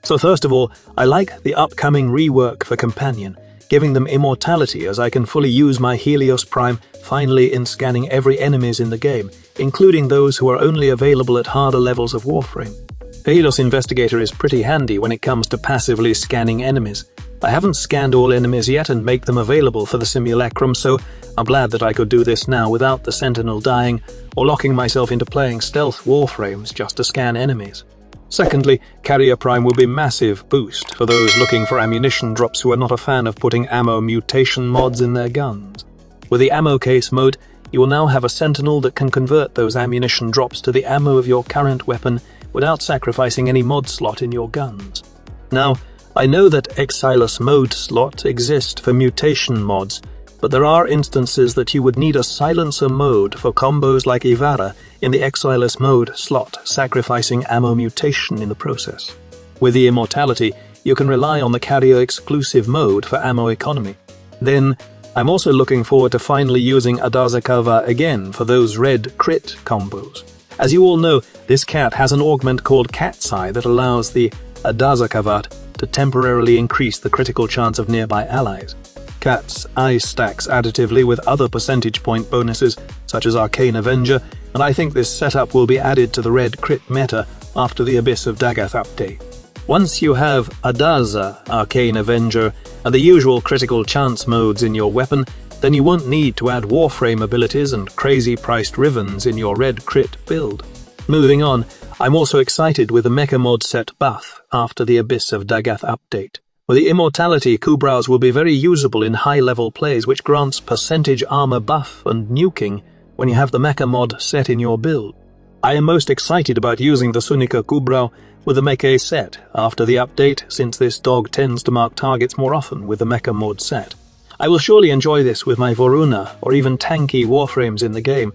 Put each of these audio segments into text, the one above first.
So first of all, I like the upcoming rework for Companion, giving them immortality as I can fully use my Helios Prime finally in scanning every enemies in the game, including those who are only available at harder levels of Warframe. Helios Investigator is pretty handy when it comes to passively scanning enemies. I haven't scanned all enemies yet and make them available for the simulacrum, so I'm glad that I could do this now without the Sentinel dying or locking myself into playing stealth Warframes just to scan enemies. Secondly, Carrier Prime will be a massive boost for those looking for ammunition drops who are not a fan of putting ammo mutation mods in their guns. With the ammo case mode, you will now have a Sentinel that can convert those ammunition drops to the ammo of your current weapon without sacrificing any mod slot in your guns. Now, I know that Exilus mode slot exists for mutation mods, but there are instances that you would need a silencer mode for combos like Ivara in the Exilus mode slot, sacrificing ammo mutation in the process. With the immortality, you can rely on the carrier exclusive mode for ammo economy. Then, I'm also looking forward to finally using Adazakava again for those red crit combos. As you all know, this cat has an augment called Cat's Eye that allows the Adazakavat to temporarily increase the critical chance of nearby allies. Cat's Eye stacks additively with other percentage point bonuses such as Arcane Avenger, and I think this setup will be added to the red crit meta after the Abyss of Dagath update. Once you have Adaza, Arcane Avenger, and the usual critical chance modes in your weapon, then you won't need to add Warframe abilities and crazy priced Rivens in your red crit build. Moving on, I'm also excited with the Mecha mod set buff after the Abyss of Dagath update. With the immortality, Kubrows will be very usable in high-level plays, which grants percentage armor buff and nuking when you have the Mecha mod set in your build. I am most excited about using the Sunika Kubrow with the Mecha set after the update, since this dog tends to mark targets more often with the Mecha mod set. I will surely enjoy this with my Voruna or even tanky Warframes in the game.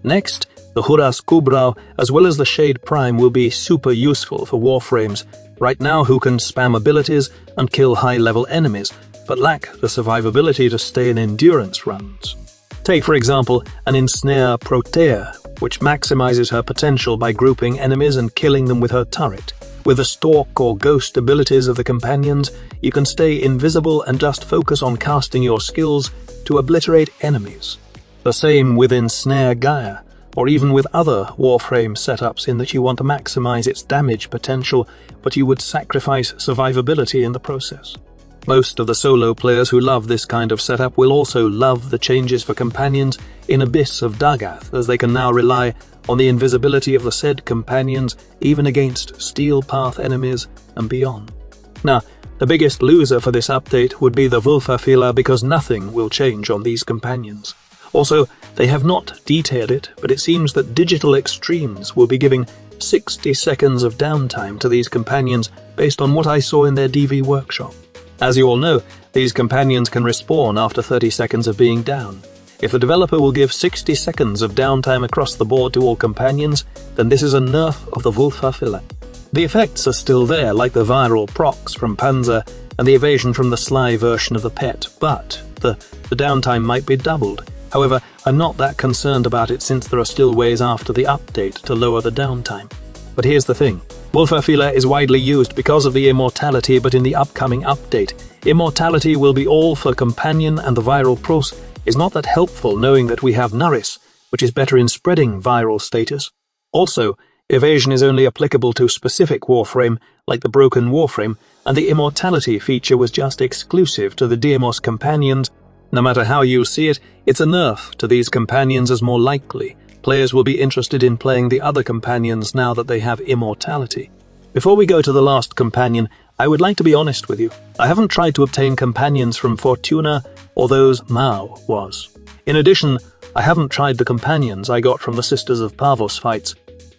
Next, the Huras Kubrow as well as the Shade Prime will be super useful for Warframes right now who can spam abilities and kill high-level enemies, but lack the survivability to stay in endurance runs. Take, for example, an Ensnare Protea, which maximizes her potential by grouping enemies and killing them with her turret. With the Stalk or Ghost abilities of the companions, you can stay invisible and just focus on casting your skills to obliterate enemies. The same with Ensnare Gaia, or even with other Warframe setups in that you want to maximize its damage potential, but you would sacrifice survivability in the process. Most of the solo players who love this kind of setup will also love the changes for companions in Abyss of Dagath, as they can now rely on the invisibility of the said companions even against Steel Path enemies and beyond. Now, the biggest loser for this update would be the Vulpaphyla, because nothing will change on these companions. Also, they have not detailed it, but it seems that Digital Extremes will be giving 60 seconds of downtime to these companions based on what I saw in their DV workshop. As you all know, these companions can respawn after 30 seconds of being down. If the developer will give 60 seconds of downtime across the board to all companions, then this is a nerf of the Vulpaphyla. The effects are still there, like the viral procs from Panzer and the evasion from the Sly version of the pet, but the downtime might be doubled. However, I'm not that concerned about it since there are still ways after the update to lower the downtime. But here's the thing. Vulpaphyla is widely used because of the immortality, but in the upcoming update, immortality will be all for companion, and the viral pros is not that helpful knowing that we have Nuris, which is better in spreading viral status. Also, evasion is only applicable to specific Warframe, like the Broken Warframe, and the immortality feature was just exclusive to the Deimos companions. No matter how you see it, it's a nerf to these companions, as more likely players will be interested in playing the other companions now that they have immortality. Before we go to the last companion, I would like to be honest with you. I haven't tried to obtain companions from Fortuna or those Mao was. In addition, I haven't tried the companions I got from the Sisters of Pavos fights.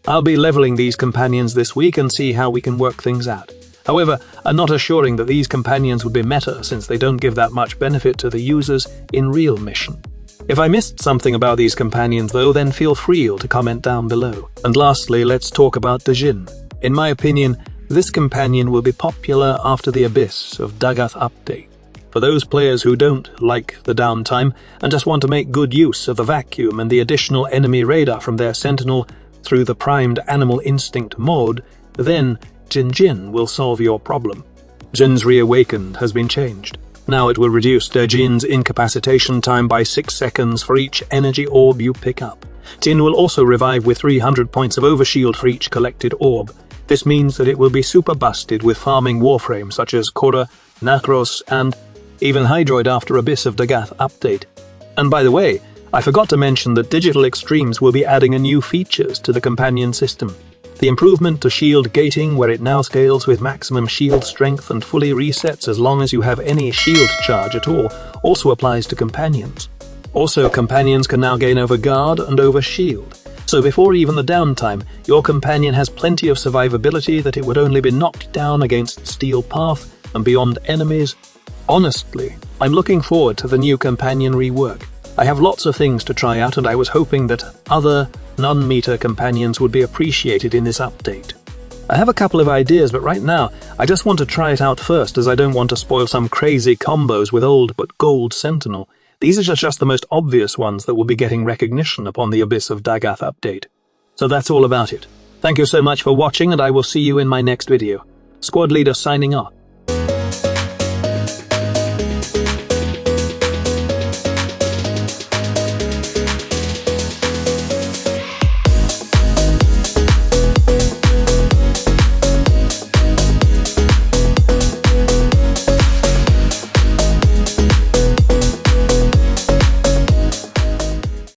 I'll be leveling these companions this week and see how we can work things out. However, I'm not assuring that these companions would be meta, since they don't give that much benefit to the users in real mission. If I missed something about these companions though, then feel free to comment down below. And lastly, let's talk about Djinn. In my opinion, this companion will be popular after the Abyss of Dagath update. For those players who don't like the downtime and just want to make good use of the vacuum and the additional enemy radar from their Sentinel through the primed Animal Instinct mod, then Djinn will solve your problem. Djinn's Reawakened has been changed. Now it will reduce Djinn's incapacitation time by 6 seconds for each energy orb you pick up. Djinn will also revive with 300 points of overshield for each collected orb. This means that it will be super busted with farming Warframe such as Korra, Nakros, and even Hydroid after Abyss of Dagath update. And by the way, I forgot to mention that Digital Extremes will be adding a new features to the companion system. The improvement to shield gating, where it now scales with maximum shield strength and fully resets as long as you have any shield charge at all, also applies to companions. Also, companions can now gain over guard and over shield. So before even the downtime, your companion has plenty of survivability that it would only be knocked down against steel path and beyond enemies. Honestly, I'm looking forward to the new companion rework. I have lots of things to try out, and I was hoping that other non-meter companions would be appreciated in this update. I have a couple of ideas, but right now, I just want to try it out first, as I don't want to spoil some crazy combos with old but gold Sentinel. These are just the most obvious ones that will be getting recognition upon the Abyss of Dagath update. So that's all about it. Thank you so much for watching, and I will see you in my next video. Squad Leader signing off.